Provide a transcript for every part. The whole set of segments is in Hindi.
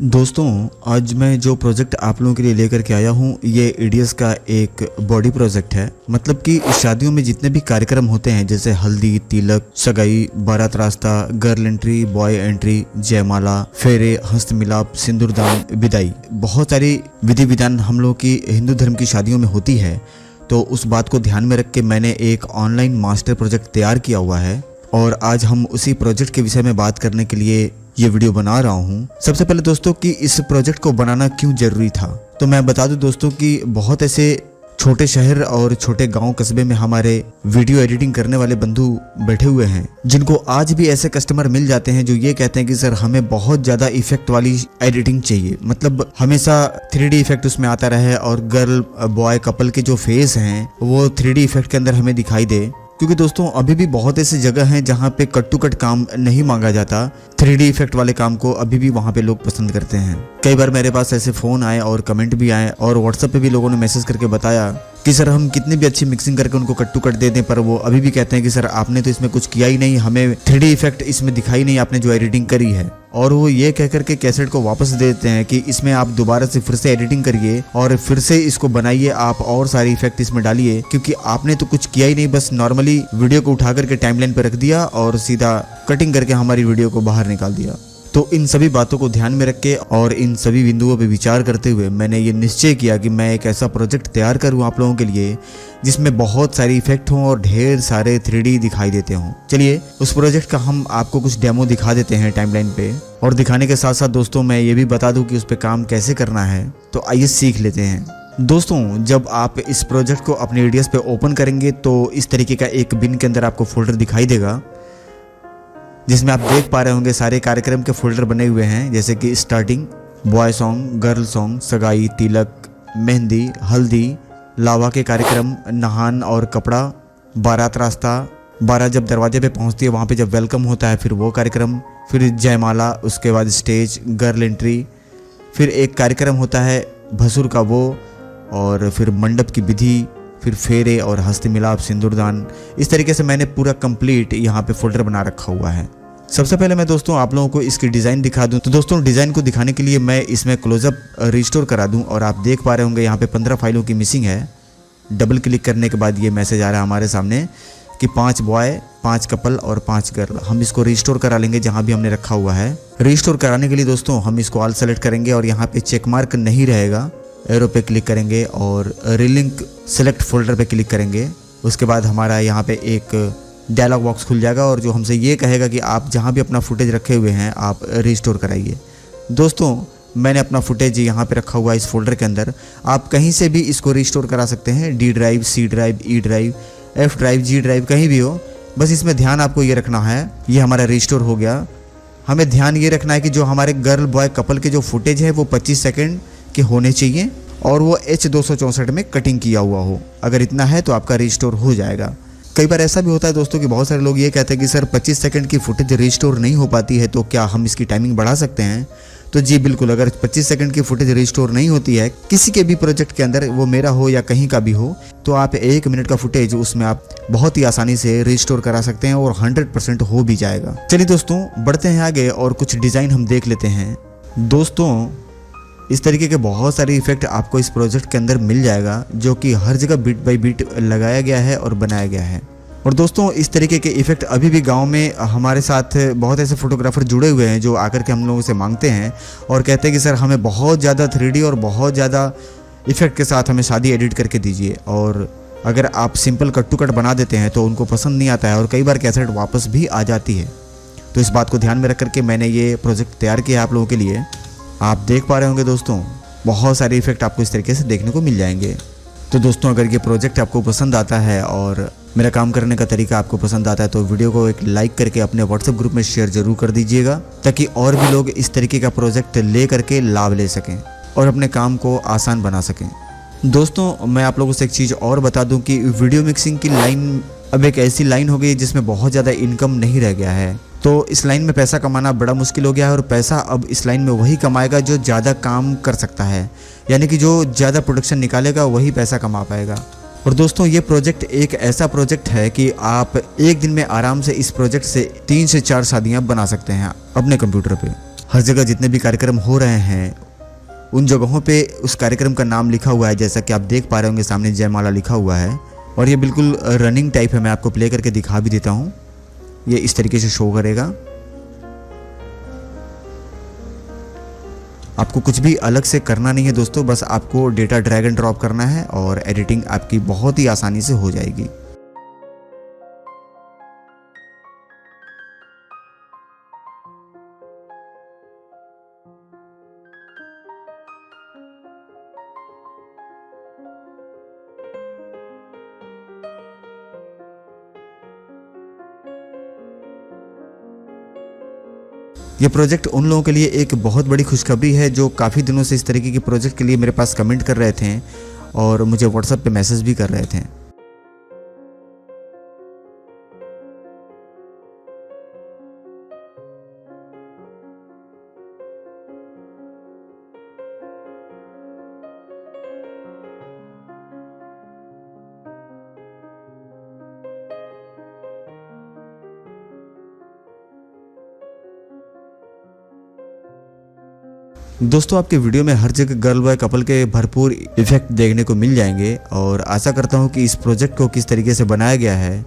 दोस्तों, आज मैं जो प्रोजेक्ट आप लोगों के लिए लेकर के आया हूँ ये ईडीएस का एक बॉडी प्रोजेक्ट है। मतलब कि शादियों में जितने भी कार्यक्रम होते हैं जैसे हल्दी, तिलक, सगाई, बारात रास्ता, गर्ल एंट्री, बॉय एंट्री, जयमाला, फेरे, हस्त मिलाप, सिंदूरदान, विदाई, बहुत सारी विधि विधान हम लोग की हिंदू धर्म की शादियों में होती है। तो उस बात को ध्यान में रख के मैंने एक ऑनलाइन मास्टर प्रोजेक्ट तैयार किया हुआ है और आज हम उसी प्रोजेक्ट के विषय में बात करने के लिए ये वीडियो बना रहा हूँ। सबसे पहले दोस्तों कि इस प्रोजेक्ट को बनाना क्यों जरूरी था, तो मैं बता दूं दोस्तों कि बहुत ऐसे छोटे शहर और छोटे गांव कस्बे में हमारे वीडियो एडिटिंग करने वाले बंधु बैठे हुए हैं जिनको आज भी ऐसे कस्टमर मिल जाते हैं जो ये कहते हैं कि सर हमें बहुत ज्यादा इफेक्ट वाली एडिटिंग चाहिए। मतलब हमेशा 3D इफेक्ट उसमें आता रहे और गर्ल बॉय कपल के जो फेस हैं वो 3D इफेक्ट के अंदर हमें दिखाई दे। क्योंकि दोस्तों अभी भी बहुत ऐसी जगह हैं जहाँ पे कट टू कट काम नहीं मांगा जाता, 3D इफेक्ट वाले काम को अभी भी वहाँ पे लोग पसंद करते हैं। कई बार मेरे पास ऐसे फ़ोन आए और कमेंट भी आए और व्हाट्सएप पे भी लोगों ने मैसेज करके बताया कि सर हम कितनी भी अच्छी मिक्सिंग करके उनको कट टू कट दे दें पर वो अभी भी कहते हैं कि सर आपने तो इसमें कुछ किया ही नहीं, हमें 3D इफेक्ट इसमें दिखाई नहीं आपने जो एडिटिंग करी है। और वो ये कह करके कैसेट को वापस दे देते हैं कि इसमें आप दोबारा से फिर से एडिटिंग करिए और फिर से इसको बनाइए, आप और सारी इफेक्ट इसमें डालिए क्योंकि आपने तो कुछ किया ही नहीं, बस नॉर्मली वीडियो को उठा करके टाइमलाइन पे रख दिया और सीधा कटिंग करके हमारी वीडियो को बाहर निकाल दिया। तो इन सभी बातों को ध्यान में रख के और इन सभी बिंदुओं पर विचार करते हुए मैंने ये निश्चय किया कि मैं एक ऐसा प्रोजेक्ट तैयार करूँ आप लोगों के लिए जिसमें बहुत सारे इफेक्ट हों और ढेर सारे 3D दिखाई देते हों। चलिए उस प्रोजेक्ट का हम आपको कुछ डेमो दिखा देते हैं टाइमलाइन पे, और दिखाने के साथ साथ दोस्तों मैं ये भी बता दूं कि उस पर काम कैसे करना है। तो आइए सीख लेते हैं। दोस्तों जब आप इस प्रोजेक्ट को अपने ईडीएस पे ओपन करेंगे तो इस तरीके का एक बिन के अंदर आपको फोल्डर दिखाई देगा जिसमें आप देख पा रहे होंगे सारे कार्यक्रम के फोल्डर बने हुए हैं जैसे कि starting, boy song, girl song, सगाई, तिलक, मेहंदी, हल्दी, लावा के कार्यक्रम, नहान और कपड़ा, बारात रास्ता, बारात जब दरवाजे पे पहुंचती है वहाँ पे जब वेलकम होता है फिर वो कार्यक्रम, फिर जयमाला, उसके बाद स्टेज, गर्ल एंट्री, फिर एक कार्यक्रम होता है भसुर का वो, और फिर मंडप की विधि, फिर फेरे और हस्त मिलाप, सिंदूरदान। इस तरीके से मैंने पूरा कंप्लीट यहाँ पे फोल्डर बना रखा हुआ है। सबसे पहले मैं दोस्तों आप लोगों को इसकी डिज़ाइन दिखा दूं। तो दोस्तों डिज़ाइन को दिखाने के लिए मैं इसमें क्लोजअप रिस्टोर करा दूं और आप देख पा रहे होंगे यहाँ पे 15 फाइलों की मिसिंग है। डबल क्लिक करने के बाद ये मैसेज आ रहा है हमारे सामने कि 5 बॉय, 5 कपल और 5 गर्ल। हम इसको रिस्टोर करा लेंगे जहाँ भी हमने रखा हुआ है। रिस्टोर कराने के लिए दोस्तों हम इसको ऑल सेलेक्ट करेंगे और यहाँ पे चेक मार्क नहीं रहेगा, एरो पे क्लिक करेंगे और रिलिंक सेलेक्ट फोल्डर पे क्लिक करेंगे। उसके बाद हमारा यहाँ पे एक डायलॉग बॉक्स खुल जाएगा और जो हमसे ये कहेगा कि आप जहाँ भी अपना फुटेज रखे हुए हैं आप रिस्टोर कराइए। दोस्तों मैंने अपना फुटेज यहाँ पे रखा हुआ है इस फोल्डर के अंदर, आप कहीं से भी इसको रिस्टोर करा सकते हैं, D drive, C drive, E drive, F drive, G drive, कहीं भी हो। बस इसमें ध्यान आपको ये रखना है, ये हमारा रिस्टोर हो गया। हमें ध्यान ये रखना है कि जो हमारे गर्ल बॉय कपल के जो फुटेज है वो 25 सेकेंड के होने चाहिए और वो H264 में कटिंग किया हुआ हो। अगर इतना है तो आपका रिस्टोर हो जाएगा। कई बार ऐसा भी होता है दोस्तों कि बहुत सारे लोग ये कहते हैं कि सर 25 सेकंड की फुटेज रिस्टोर नहीं हो पाती है तो क्या हम इसकी टाइमिंग बढ़ा सकते हैं। तो जी बिल्कुल, अगर 25 सेकंड की फुटेज रिस्टोर नहीं होती है किसी के भी प्रोजेक्ट के अंदर, वो मेरा हो या कहीं का भी हो, तो आप 1 मिनट का फुटेज उसमें आप बहुत ही आसानी से रिस्टोर करा सकते हैं और 100% हो भी जाएगा। चलिए दोस्तों बढ़ते हैं आगे और कुछ डिज़ाइन हम देख लेते हैं। दोस्तों इस तरीके के बहुत सारे इफेक्ट आपको इस प्रोजेक्ट के अंदर मिल जाएगा जो कि हर जगह बीट बाय बीट लगाया गया है और बनाया गया है। और दोस्तों इस तरीके के इफेक्ट अभी भी गांव में हमारे साथ बहुत ऐसे फोटोग्राफर जुड़े हुए हैं जो आकर के हम लोगों से मांगते हैं और कहते हैं कि सर हमें बहुत ज़्यादा 3D और बहुत ज़्यादा इफेक्ट के साथ हमें शादी एडिट करके दीजिए। और अगर आप सिंपल कट टू कट बना देते हैं तो उनको पसंद नहीं आता है और कई बार कैसेट वापस भी आ जाती है। तो इस बात को ध्यान में रख करके मैंने ये प्रोजेक्ट तैयार किया है आप लोगों के लिए। आप देख पा रहे होंगे दोस्तों बहुत सारे इफेक्ट आपको इस तरीके से देखने को मिल जाएंगे। तो दोस्तों अगर ये प्रोजेक्ट आपको पसंद आता है और मेरा काम करने का तरीका आपको पसंद आता है तो वीडियो को एक लाइक करके अपने व्हाट्सएप ग्रुप में शेयर जरूर कर दीजिएगा ताकि और भी लोग इस तरीके का प्रोजेक्ट ले करके लाभ ले सकें और अपने काम को आसान बना सकें। दोस्तों मैं आप लोगों से एक चीज़ और बता दूं कि वीडियो मिक्सिंग की लाइन अब एक ऐसी लाइन हो गई जिसमें बहुत ज़्यादा इनकम नहीं रह गया है। तो इस लाइन में पैसा कमाना बड़ा मुश्किल हो गया है और पैसा अब इस लाइन में वही कमाएगा जो ज़्यादा काम कर सकता है, यानी कि जो ज़्यादा प्रोडक्शन निकालेगा वही पैसा कमा पाएगा। और दोस्तों ये प्रोजेक्ट एक ऐसा प्रोजेक्ट है कि आप एक दिन में आराम से इस प्रोजेक्ट से 3 से 4 शादियाँ बना सकते हैं अपने कंप्यूटर पे। हर जगह जितने भी कार्यक्रम हो रहे हैं उन जगहों पे उस कार्यक्रम का नाम लिखा हुआ है, जैसा कि आप देख पा रहे होंगे सामने जयमाला लिखा हुआ है। और ये बिल्कुल रनिंग टाइप है, मैं आपको प्ले करके दिखा भी देता हूँ। ये इस तरीके से शो करेगा। आपको कुछ भी अलग से करना नहीं है दोस्तों, बस आपको डेटा ड्रैग एंड ड्रॉप करना है और एडिटिंग आपकी बहुत ही आसानी से हो जाएगी। ये प्रोजेक्ट उन लोगों के लिए एक बहुत बड़ी खुशखबरी है जो काफ़ी दिनों से इस तरीके के प्रोजेक्ट के लिए मेरे पास कमेंट कर रहे थे और मुझे व्हाट्सएप पे मैसेज भी कर रहे थे। दोस्तों आपके वीडियो में हर जगह गर्ल बॉय कपल के भरपूर इफेक्ट देखने को मिल जाएंगे और आशा करता हूं कि इस प्रोजेक्ट को किस तरीके से बनाया गया है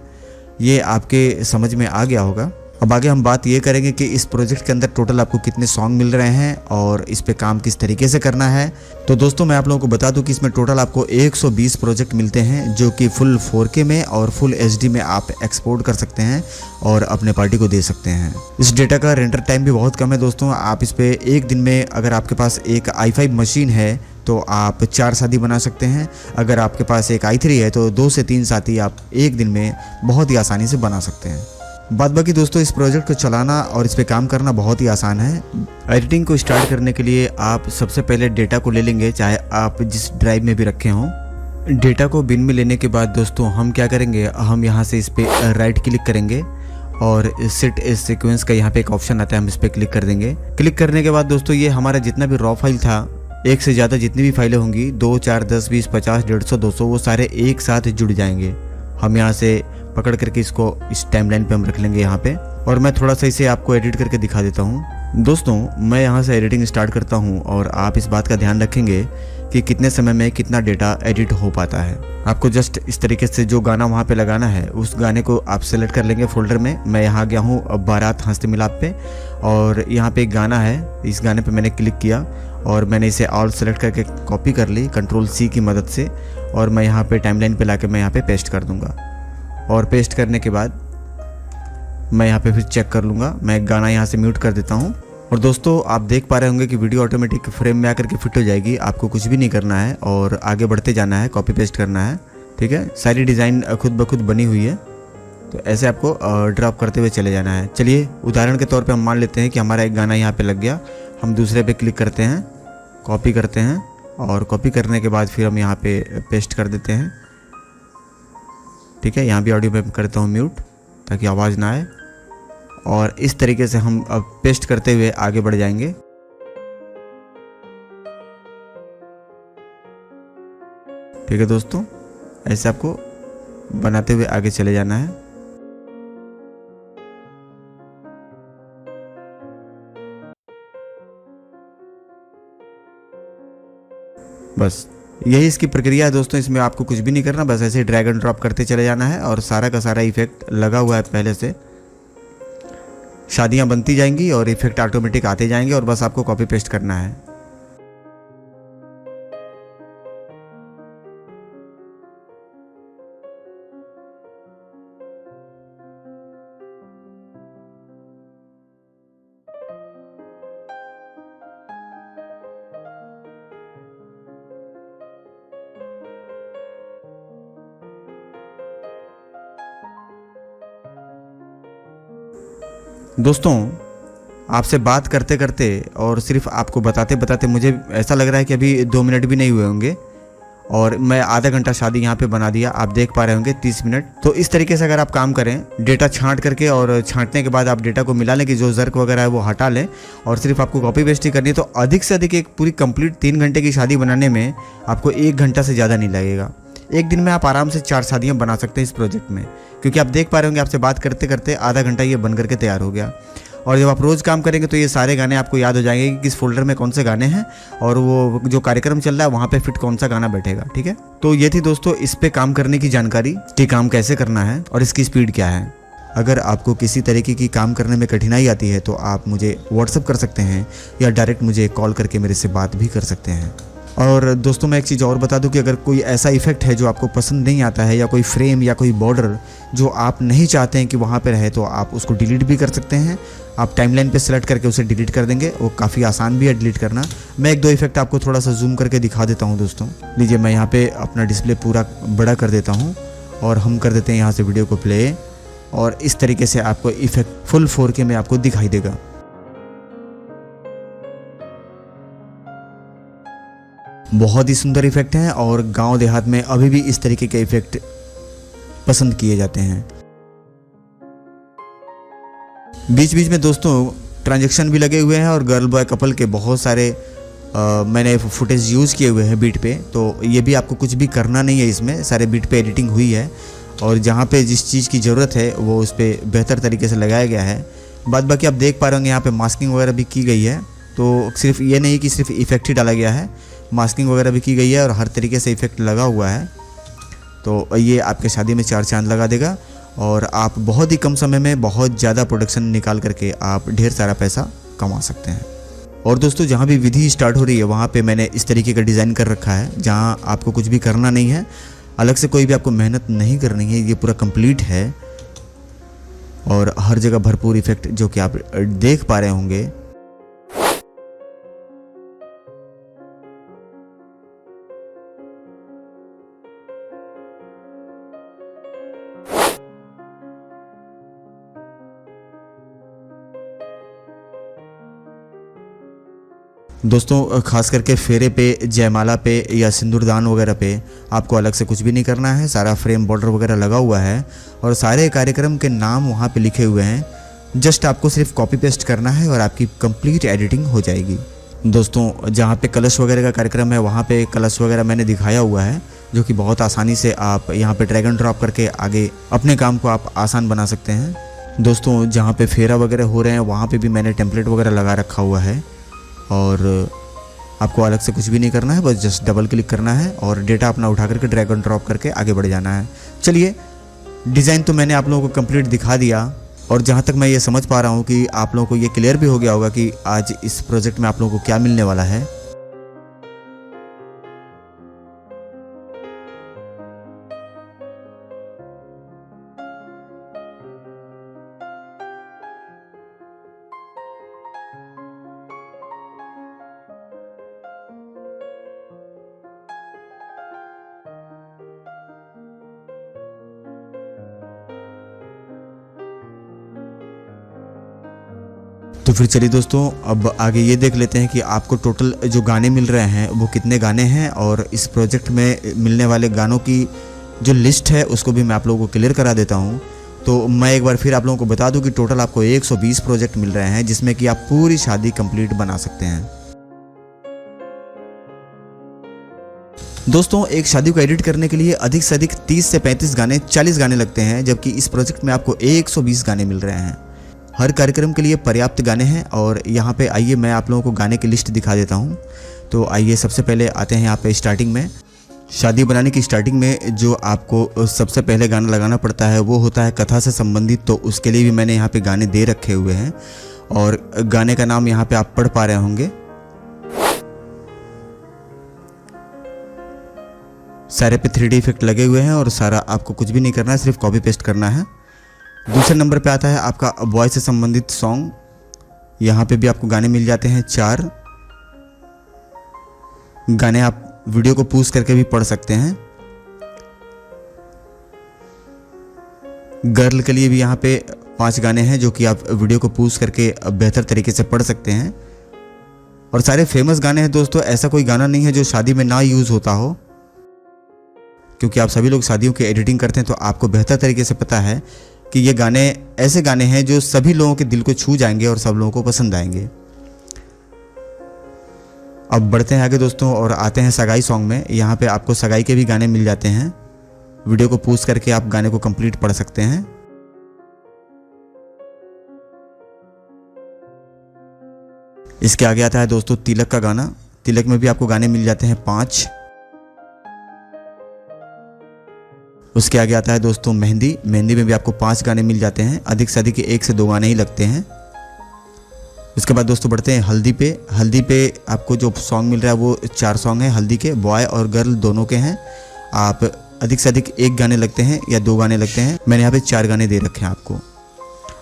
ये आपके समझ में आ गया होगा। अब आगे हम बात ये करेंगे कि इस प्रोजेक्ट के अंदर टोटल आपको कितने सॉन्ग मिल रहे हैं और इस पे काम किस तरीके से करना है। तो दोस्तों मैं आप लोगों को बता दूं कि इसमें टोटल आपको 120 प्रोजेक्ट मिलते हैं जो कि फुल 4K में और फुल HD में आप एक्सपोर्ट कर सकते हैं और अपने पार्टी को दे सकते हैं। इस डेटा का रेंडर टाइम भी बहुत कम है दोस्तों। आप इस पे एक दिन में, अगर आपके पास एक i5 मशीन है तो आप 4 शादी बना सकते हैं। अगर आपके पास एक i3 है तो 2 से 3 शादी आप एक दिन में बहुत ही आसानी से बना सकते हैं। बात बाकी दोस्तों इस प्रोजेक्ट को चलाना और इस पे काम करना बहुत ही आसान है। एडिटिंग को स्टार्ट करने के लिए आप सबसे पहले डेटा को ले लेंगे, चाहे आप जिस ड्राइव में भी रखे हों। डेटा को बिन में लेने के बाद दोस्तों हम क्या करेंगे, हम यहाँ से इस पर राइट क्लिक करेंगे और सेट सीक्वेंस का यहाँ पे एक ऑप्शन आता है, हम इस पर क्लिक कर देंगे। क्लिक करने के बाद दोस्तों ये हमारा जितना भी रॉ फाइल था, एक से ज़्यादा जितनी भी फाइलें होंगी 2, 4, 10, 20, 50, 150, 200 वो सारे एक साथ जुड़ जाएंगे। हम यहाँ से पकड़ करके इसको इस टाइमलाइन पे हम रख लेंगे यहाँ पे, और मैं थोड़ा सा इसे आपको एडिट करके दिखा देता हूँ। दोस्तों मैं यहाँ से एडिटिंग स्टार्ट करता हूँ और आप इस बात का ध्यान रखेंगे कि कितने समय में कितना डेटा एडिट हो पाता है। आपको जस्ट इस तरीके से जो गाना वहाँ पे लगाना है उस गाने को आप सेलेक्ट कर लेंगे फोल्डर में। मैं यहाँ गया हूँ बारात हंसते मिलाप पे और यहाँ पे एक गाना है, इस गाने पे मैंने क्लिक किया और मैंने इसे ऑल सेलेक्ट करके कॉपी कर ली Ctrl+C की मदद से, और मैं यहाँ पे टाइमलाइन पे लाके मैं यहाँ पे पेस्ट कर दूँगा। और पेस्ट करने के बाद मैं यहाँ पे फिर चेक कर लूँगा। मैं गाना यहाँ से म्यूट कर देता हूँ और दोस्तों आप देख पा रहे होंगे कि वीडियो ऑटोमेटिक फ्रेम में आकर के फिट हो जाएगी। आपको कुछ भी नहीं करना है और आगे बढ़ते जाना है, कॉपी पेस्ट करना है। ठीक है, सारी डिज़ाइन खुद ब खुद बनी हुई है, तो ऐसे आपको ड्रॉप करते हुए चले जाना है। चलिए उदाहरण के तौर पे हम मान लेते हैं कि हमारा एक गाना यहाँ पे लग गया। हम दूसरे पे क्लिक करते हैं, कॉपी करते हैं और कॉपी करने के बाद फिर हम यहाँ पे पेस्ट कर देते हैं। ठीक है, यहाँ भी ऑडियो पे करता हूँ म्यूट ताकि आवाज़ ना आए, और इस तरीके से हम अब पेस्ट करते हुए आगे बढ़ जाएंगे। ठीक है दोस्तों, ऐसे आपको बनाते हुए आगे चले जाना है। बस यही इसकी प्रक्रिया है दोस्तों। इसमें आपको कुछ भी नहीं करना, बस ऐसे ड्रैग एंड ड्रॉप करते चले जाना है और सारा का सारा इफेक्ट लगा हुआ है पहले से। शादियां बनती जाएंगी और इफेक्ट ऑटोमेटिक आते जाएंगे और बस आपको कॉपी पेस्ट करना है। दोस्तों आपसे बात करते करते और सिर्फ आपको बताते बताते मुझे ऐसा लग रहा है कि अभी 2 मिनट भी नहीं हुए होंगे और मैं आधा घंटा शादी यहाँ पे बना दिया। आप देख पा रहे होंगे 30 मिनट। तो इस तरीके से अगर आप काम करें, डेटा छांट करके और छांटने के बाद आप डेटा को मिला लें कि जो जर्क वगैरह है वो हटा लें और सिर्फ आपको कॉपी पेस्ट ही करनी है, तो अधिक से अधिक एक पूरी कंप्लीट 3 घंटे की शादी बनाने में आपको 1 घंटा से ज़्यादा नहीं लगेगा। एक दिन में आप आराम से 4 शादियाँ बना सकते हैं इस प्रोजेक्ट में, क्योंकि आप देख पा रहे होंगे आपसे बात करते करते आधा घंटा ये बन करके तैयार हो गया। और जब आप रोज़ काम करेंगे तो ये सारे गाने आपको याद हो जाएंगे कि किस फोल्डर में कौन से गाने हैं और वो जो कार्यक्रम चल रहा है वहाँ पे फिट कौन सा गाना बैठेगा। ठीक है, तो ये थी दोस्तों इस पे काम करने की जानकारी कि काम कैसे करना है और इसकी स्पीड क्या है। अगर आपको किसी तरीके की काम करने में कठिनाई आती है तो आप मुझे व्हाट्सअप कर सकते हैं या डायरेक्ट मुझे कॉल करके मेरे से बात भी कर सकते हैं। और दोस्तों मैं एक चीज़ और बता दूं कि अगर कोई ऐसा इफेक्ट है जो आपको पसंद नहीं आता है या कोई फ्रेम या कोई बॉर्डर जो आप नहीं चाहते हैं कि वहाँ पे रहे तो आप उसको डिलीट भी कर सकते हैं। आप टाइमलाइन पे सेलेक्ट करके उसे डिलीट कर देंगे, वो काफ़ी आसान भी है डिलीट करना। मैं एक दो इफेक्ट आपको थोड़ा सा जूम करके दिखा देता हूँ दोस्तों। लीजिए मैं यहाँ पे अपना डिस्प्ले पूरा बड़ा कर देता हूँ और हम कर देते हैं यहाँ से वीडियो को प्ले और इस तरीके से आपको इफेक्ट फुल 4K में आपको दिखाई देगा। बहुत ही सुंदर इफेक्ट है और गांव देहात में अभी भी इस तरीके के इफेक्ट पसंद किए जाते हैं। बीच बीच में दोस्तों ट्रांजैक्शन भी लगे हुए हैं और गर्ल बॉय कपल के बहुत सारे मैंने फुटेज यूज़ किए हुए हैं बीट पे, तो ये भी आपको कुछ भी करना नहीं है, इसमें सारे बीट पे एडिटिंग हुई है और जहाँ पे जिस चीज़ की ज़रूरत है वो उस पर बेहतर तरीके से लगाया गया है। बाद बाकी आप देख पा रहे होंगे यहाँ पे मास्किंग वगैरह भी की गई है, तो सिर्फ ये नहीं कि सिर्फ इफेक्ट ही डाला गया है, मास्किंग वगैरह भी की गई है और हर तरीके से इफेक्ट लगा हुआ है। तो ये आपके शादी में 4 चांद लगा देगा और आप बहुत ही कम समय में बहुत ज़्यादा प्रोडक्शन निकाल करके आप ढेर सारा पैसा कमा सकते हैं। और दोस्तों जहाँ भी विधि स्टार्ट हो रही है वहाँ पे मैंने इस तरीके का डिज़ाइन कर रखा है जहाँ आपको कुछ भी करना नहीं है, अलग से कोई भी आपको मेहनत नहीं करनी है, ये पूरा कंप्लीट है और हर जगह भरपूर इफेक्ट जो कि आप देख पा रहे होंगे। दोस्तों खास करके फेरे पे, जयमाला पे या सिंदूरदान वगैरह पे आपको अलग से कुछ भी नहीं करना है, सारा फ्रेम बॉर्डर वगैरह लगा हुआ है और सारे कार्यक्रम के नाम वहाँ पे लिखे हुए हैं। जस्ट आपको सिर्फ कॉपी पेस्ट करना है और आपकी कंप्लीट एडिटिंग हो जाएगी। दोस्तों जहाँ पे कलश वगैरह का कार्यक्रम है वहाँ पे कलश वगैरह मैंने दिखाया हुआ है जो कि बहुत आसानी से आप यहाँ पे ड्रैग एंड ड्रॉप करके आगे अपने काम को आप आसान बना सकते हैं। दोस्तों जहाँ पे फेरा वगैरह हो रहे हैं वहाँ पे भी मैंने टेम्पलेट वगैरह लगा रखा हुआ है और आपको अलग से कुछ भी नहीं करना है, बस जस्ट डबल क्लिक करना है और डेटा अपना उठा करके ड्रैग एंड ड्रॉप करके आगे बढ़ जाना है। चलिए डिज़ाइन तो मैंने आप लोगों को कंप्लीट दिखा दिया और जहाँ तक मैं ये समझ पा रहा हूँ कि आप लोगों को ये क्लियर भी हो गया होगा कि आज इस प्रोजेक्ट में आप लोगों को क्या मिलने वाला है। तो फिर चलिए दोस्तों अब आगे ये देख लेते हैं कि आपको टोटल जो गाने मिल रहे हैं वो कितने गाने हैं और इस प्रोजेक्ट में मिलने वाले गानों की जो लिस्ट है उसको भी मैं आप लोगों को क्लियर करा देता हूँ। तो मैं एक बार फिर आप लोगों को बता दूं कि टोटल आपको 120 प्रोजेक्ट मिल रहे हैं जिसमें कि आप पूरी शादी कंप्लीट बना सकते हैं। दोस्तों एक शादी को एडिट करने के लिए अधिक से अधिक 30 से 35 गाने 40 गाने लगते हैं, जबकि इस प्रोजेक्ट में आपको 120 गाने मिल रहे हैं। हर कार्यक्रम के लिए पर्याप्त गाने हैं और यहाँ पे आइए मैं आप लोगों को गाने की लिस्ट दिखा देता हूँ। तो आइए सबसे पहले आते हैं यहाँ पे स्टार्टिंग में। शादी बनाने की स्टार्टिंग में जो आपको सबसे पहले गाना लगाना पड़ता है वो होता है कथा से संबंधित, तो उसके लिए भी मैंने यहाँ पे गाने दे रखे हुए हैं और गाने का नाम यहाँ पे आप पढ़ पा रहे होंगे। सारे पे 3D इफेक्ट लगे हुए हैं और सारा आपको कुछ भी नहीं करना है, सिर्फ कॉपी पेस्ट करना है। दूसरे नंबर पे आता है आपका वॉइस से संबंधित सॉन्ग। यहाँ पे भी आपको गाने मिल जाते हैं 4 गाने। आप वीडियो को पॉज करके भी पढ़ सकते हैं। गर्ल के लिए भी यहाँ पे 5 गाने हैं जो कि आप वीडियो को पॉज करके बेहतर तरीके से पढ़ सकते हैं। और सारे फेमस गाने हैं दोस्तों, ऐसा कोई गाना नहीं है जो शादी में ना यूज़ होता हो, क्योंकि आप सभी लोग शादियों की एडिटिंग करते हैं तो आपको बेहतर तरीके से पता है कि ये गाने ऐसे गाने हैं जो सभी लोगों के दिल को छू जाएंगे और सब लोगों को पसंद आएंगे। अब बढ़ते हैं आगे दोस्तों और आते हैं सगाई सॉन्ग में। यहाँ पे आपको सगाई के भी गाने मिल जाते हैं। वीडियो को पॉज करके आप गाने को कंप्लीट पढ़ सकते हैं। इसके आगे आता है दोस्तों तिलक का गाना। तिलक में भी आपको गाने मिल जाते हैं 5। उसके आगे आता है दोस्तों मेहंदी। मेहंदी में भी आपको 5 गाने मिल जाते हैं, अधिक से अधिक 1 से 2 गाने ही लगते हैं। उसके बाद दोस्तों बढ़ते हैं हल्दी पे। हल्दी पे आपको जो सॉन्ग मिल रहा है वो 4 सॉन्ग हैं हल्दी के, बॉय और गर्ल दोनों के हैं। आप अधिक से अधिक 1 गाने लगते हैं या 2 गाने लगते हैं। मैंने यहाँ पे 4 गाने दे रखे हैं आपको।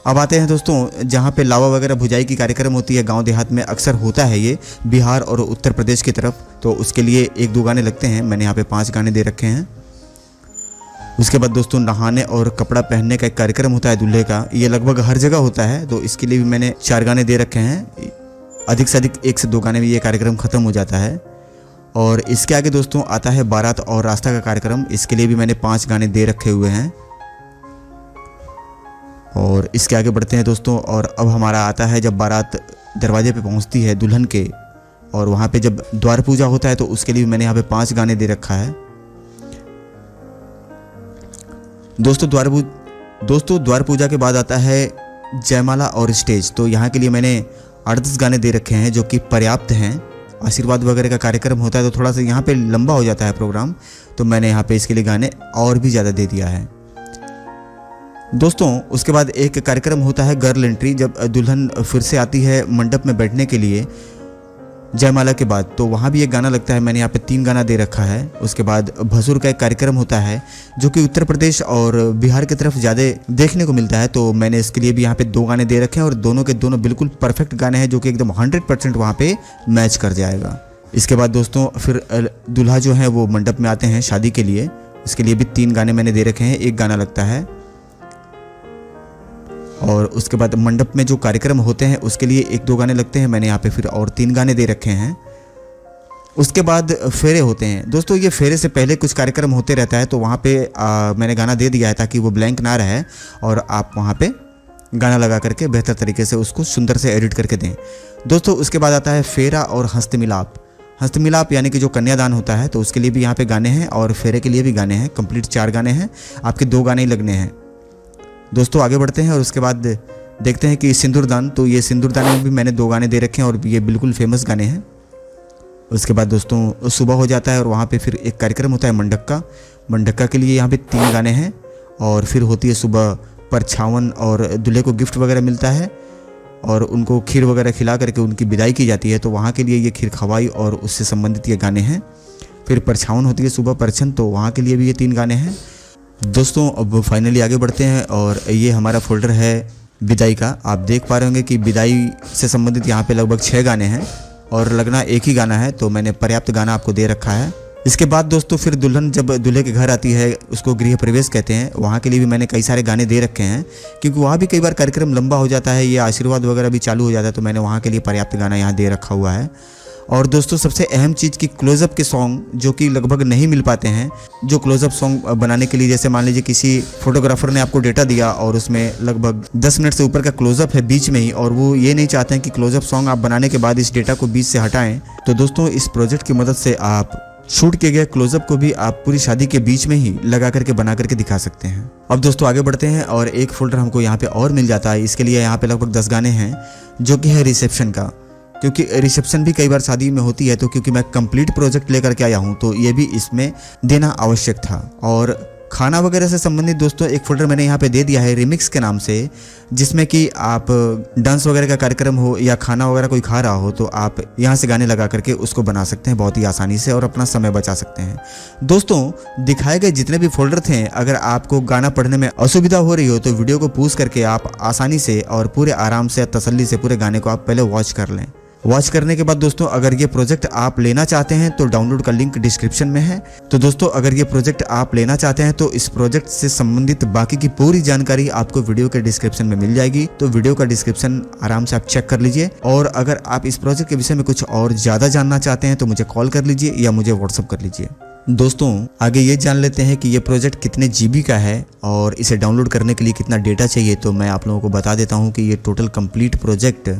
अब आते हैं दोस्तों जहाँ पे लावा वगैरह भुजाई की कार्यक्रम होती है, गांव देहात में अक्सर होता है ये, बिहार और उत्तर प्रदेश की तरफ, तो उसके लिए 1-2 गाने लगते हैं। मैंने यहाँ पे 5 गाने दे रखे हैं। उसके बाद दोस्तों नहाने और कपड़ा पहनने का एक कार्यक्रम होता है दूल्हे का, ये लगभग हर जगह होता है, तो इसके लिए भी मैंने 4 गाने दे रखे हैं। अधिक से अधिक 1 से 2 गाने में ये कार्यक्रम ख़त्म हो जाता है। और इसके आगे दोस्तों आता है बारात और रास्ता का कार्यक्रम। इसके लिए भी मैंने 5 गाने दे रखे हुए हैं। और इसके आगे बढ़ते हैं दोस्तों, और अब हमारा आता है जब बारात दरवाजे पे पहुंचती है दुल्हन के, और वहाँ पे जब द्वार पूजा होता है, तो उसके लिए भी मैंने यहाँ पे 5 गाने दे रखा है। दोस्तों द्वार पूजा के बाद आता है जयमाला और स्टेज। तो यहाँ के लिए मैंने 38 गाने दे रखे हैं, जो कि पर्याप्त हैं। आशीर्वाद वगैरह का कार्यक्रम होता है तो थोड़ा सा यहाँ पे लंबा हो जाता है प्रोग्राम, तो मैंने यहाँ पे इसके लिए गाने और भी ज़्यादा दे दिया है। दोस्तों उसके बाद एक कार्यक्रम होता है गर्ल एंट्री, जब दुल्हन फिर से आती है मंडप में बैठने के लिए जयमाला के बाद, तो वहाँ भी एक गाना लगता है। मैंने यहाँ पे 3 गाना दे रखा है। उसके बाद भसुर का एक कार्यक्रम होता है, जो कि उत्तर प्रदेश और बिहार की तरफ ज़्यादा देखने को मिलता है, तो मैंने इसके लिए भी यहाँ पे 2 गाने दे रखे हैं, और दोनों के दोनों बिल्कुल परफेक्ट गाने हैं, जो कि एकदम 100% वहाँ पे मैच कर जाएगा। इसके बाद दोस्तों फिर दूल्हा जो है वो मंडप में आते हैं शादी के लिए। इसके लिए भी 3 गाने मैंने दे रखे हैं, 1 गाना लगता है। और उसके बाद मंडप में जो कार्यक्रम होते हैं उसके लिए 1-2 गाने लगते हैं। मैंने यहाँ पे फिर और 3 गाने दे रखे हैं। उसके बाद फेरे होते हैं। दोस्तों ये फेरे से पहले कुछ कार्यक्रम होते रहता है, तो वहाँ पे मैंने गाना दे दिया है ताकि वो ब्लैंक ना रहे, और आप वहाँ पे गाना लगा करके बेहतर तरीके से उसको सुंदर से एडिट करके दें। दोस्तों उसके बाद आता है फेरा और हस्तमिलाप। हस्तमिलाप यानी कि जो कन्यादान होता है, तो उसके लिए भी यहाँ पे गाने हैं, और फेरे के लिए भी गाने हैं। कंप्लीट 4 गाने हैं, आपके 2 गाने ही लगने हैं। दोस्तों आगे बढ़ते हैं और उसके बाद देखते हैं कि सिंदूरदान। तो ये सिंदूरदान में भी मैंने 2 गाने दे रखे हैं, और ये बिल्कुल फेमस गाने हैं। उसके बाद दोस्तों सुबह हो जाता है, और वहाँ पे फिर एक कार्यक्रम होता है मंडक्का के लिए यहाँ पे 3 गाने हैं। और फिर होती है सुबह परछावन, और दूल्हे को गिफ्ट वगैरह मिलता है, और उनको खीर वगैरह खिला करके उनकी विदाई की जाती है, तो वहाँ के लिए ये खीर खवाई और उससे संबंधित ये गाने हैं। फिर परछावन होती है सुबह परछन, तो वहाँ के लिए भी ये 3 गाने हैं। दोस्तों अब फाइनली आगे बढ़ते हैं, और ये हमारा फोल्डर है विदाई का। आप देख पा रहे होंगे कि विदाई से संबंधित यहाँ पे लगभग 6 गाने हैं, और लगना 1 ही गाना है, तो मैंने पर्याप्त गाना आपको दे रखा है। इसके बाद दोस्तों फिर दुल्हन जब दूल्हे के घर आती है, उसको गृह प्रवेश कहते हैं, वहाँ के लिए भी मैंने कई सारे गाने दे रखे हैं, क्योंकि वहाँ भी कई बार कार्यक्रम लंबा हो जाता है, ये आशीर्वाद वगैरह भी चालू हो जाता है, तो मैंने वहाँ के लिए पर्याप्त गाना यहाँ दे रखा हुआ है। और दोस्तों सबसे अहम चीज़ की क्लोजअप के सॉन्ग जो कि लगभग नहीं मिल पाते हैं, जो क्लोजअप सॉन्ग बनाने के लिए, जैसे मान लीजिए किसी फोटोग्राफर ने आपको डेटा दिया और उसमें लगभग 10 मिनट से ऊपर का क्लोजअप है बीच में ही, और वो ये नहीं चाहते हैं कि क्लोजअप सॉन्ग आप बनाने के बाद इस डेटा को बीच से हटाएं, तो दोस्तों इस प्रोजेक्ट की मदद से आप शूट किए गए क्लोजअप को भी आप पूरी शादी के बीच में ही लगा करके बना करके दिखा सकते हैं। अब दोस्तों आगे बढ़ते हैं, और एक फोल्डर हमको यहाँ पे और मिल जाता है। इसके लिए यहाँ पे लगभग 10 गाने हैं, जो कि है रिसेप्शन का, क्योंकि रिसेप्शन भी कई बार शादी में होती है, तो क्योंकि मैं कंप्लीट प्रोजेक्ट लेकर के आया हूँ, तो ये भी इसमें देना आवश्यक था। और खाना वगैरह से संबंधित दोस्तों एक फोल्डर मैंने यहाँ पे दे दिया है रिमिक्स के नाम से, जिसमें कि आप डांस वगैरह का कार्यक्रम हो या खाना वगैरह कोई खा रहा हो, तो आप यहाँ से गाने लगा करके उसको बना सकते हैं बहुत ही आसानी से, और अपना समय बचा सकते हैं। दोस्तों दिखाए गए जितने भी फोल्डर थे, अगर आपको गाना पढ़ने में असुविधा हो रही हो, तो वीडियो को पॉज करके आप आसानी से और पूरे आराम से तसल्ली से पूरे गाने को आप पहले वॉच कर लें। वॉच करने के बाद दोस्तों अगर ये प्रोजेक्ट आप लेना चाहते हैं तो डाउनलोड का लिंक डिस्क्रिप्शन में है। तो दोस्तों अगर ये प्रोजेक्ट आप लेना चाहते हैं तो इस प्रोजेक्ट से संबंधित बाकी की पूरी जानकारी आपको वीडियो के डिस्क्रिप्शन में मिल जाएगी। तो वीडियो का डिस्क्रिप्शन आराम से आप चेक कर लीजिए, और अगर आप इस प्रोजेक्ट के विषय में कुछ और ज़्यादा जानना चाहते हैं तो मुझे कॉल कर लीजिए या मुझे व्हाट्सअप कर लीजिए। दोस्तों आगे ये जान लेते हैं कि ये प्रोजेक्ट कितने जीबी का है और इसे डाउनलोड करने के लिए कितना डेटा चाहिए। तो मैं आप लोगों को बता देता हूँ कि ये टोटल कंप्लीट प्रोजेक्ट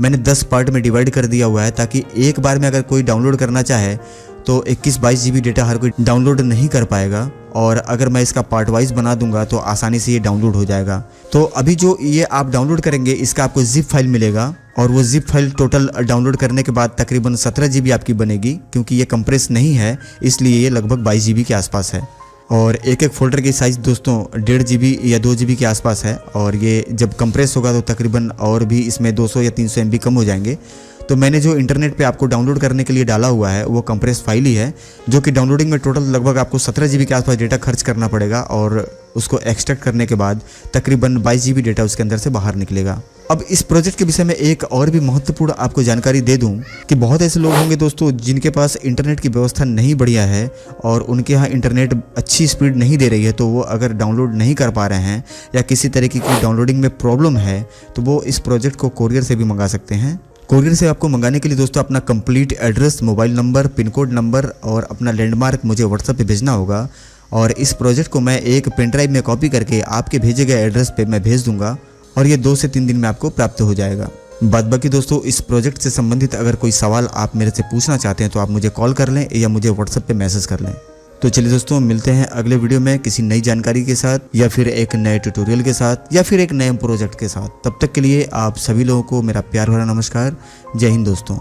मैंने 10 पार्ट में डिवाइड कर दिया हुआ है, ताकि एक बार में अगर कोई डाउनलोड करना चाहे तो 21-22 GB डेटा हर कोई डाउनलोड नहीं कर पाएगा। और अगर मैं इसका पार्ट वाइज बना दूंगा तो आसानी से ये डाउनलोड हो जाएगा। तो अभी जो ये आप डाउनलोड करेंगे इसका आपको जिप फाइल मिलेगा, और वो जिप फाइल टोटल डाउनलोड करने के बाद तकरीबन 17 GB आपकी बनेगी। क्योंकि ये कंप्रेस नहीं है इसलिए ये लगभग 22 GB के आसपास है। और एक फोल्डर की साइज़ दोस्तों 1.5 GB या 2 GB के आसपास है। और ये जब कंप्रेस होगा तो तकरीबन और भी इसमें 200 या 300 MB कम हो जाएंगे। तो मैंने जो इंटरनेट पे आपको डाउनलोड करने के लिए डाला हुआ है वो कंप्रेस फाइल ही है, जो कि डाउनलोडिंग में टोटल लगभग आपको 17 GB के आसपास डेटा खर्च करना पड़ेगा। और उसको एक्सट्रैक्ट करने के बाद तकरीबन 22 GB डेटा उसके अंदर से बाहर निकलेगा। अब इस प्रोजेक्ट के विषय में एक और भी महत्वपूर्ण आपको जानकारी दे दूं कि बहुत ऐसे लोग होंगे दोस्तों जिनके पास इंटरनेट की व्यवस्था नहीं बढ़िया है और उनके यहाँ इंटरनेट अच्छी स्पीड नहीं दे रही है। तो वो अगर डाउनलोड नहीं कर पा रहे हैं या किसी तरीके की डाउनलोडिंग में प्रॉब्लम है तो वो इस प्रोजेक्ट को कोरियर से भी मंगा सकते हैं। कोरियर से आपको मंगाने के लिए दोस्तों अपना complete address, mobile number, pin code number और अपना लैंडमार्क मुझे व्हाट्सएप पे भेजना होगा। और इस प्रोजेक्ट को मैं एक पेन ड्राइव में कॉपी करके आपके भेजे गए एड्रेस पे मैं भेज दूंगा और ये 2 से 3 दिन में आपको प्राप्त हो जाएगा। बाद बाकी दोस्तों इस प्रोजेक्ट से संबंधित अगर कोई सवाल आप मेरे से पूछना चाहते हैं तो आप मुझे कॉल कर लें या मुझे व्हाट्सएप पे मैसेज कर लें। तो चलिए दोस्तों मिलते हैं अगले वीडियो में किसी नई जानकारी के साथ या फिर एक नए ट्यूटोरियल के साथ या फिर एक नए प्रोजेक्ट के साथ। तब तक के लिए आप सभी लोगों को मेरा प्यार भरा नमस्कार। जय हिंद दोस्तों।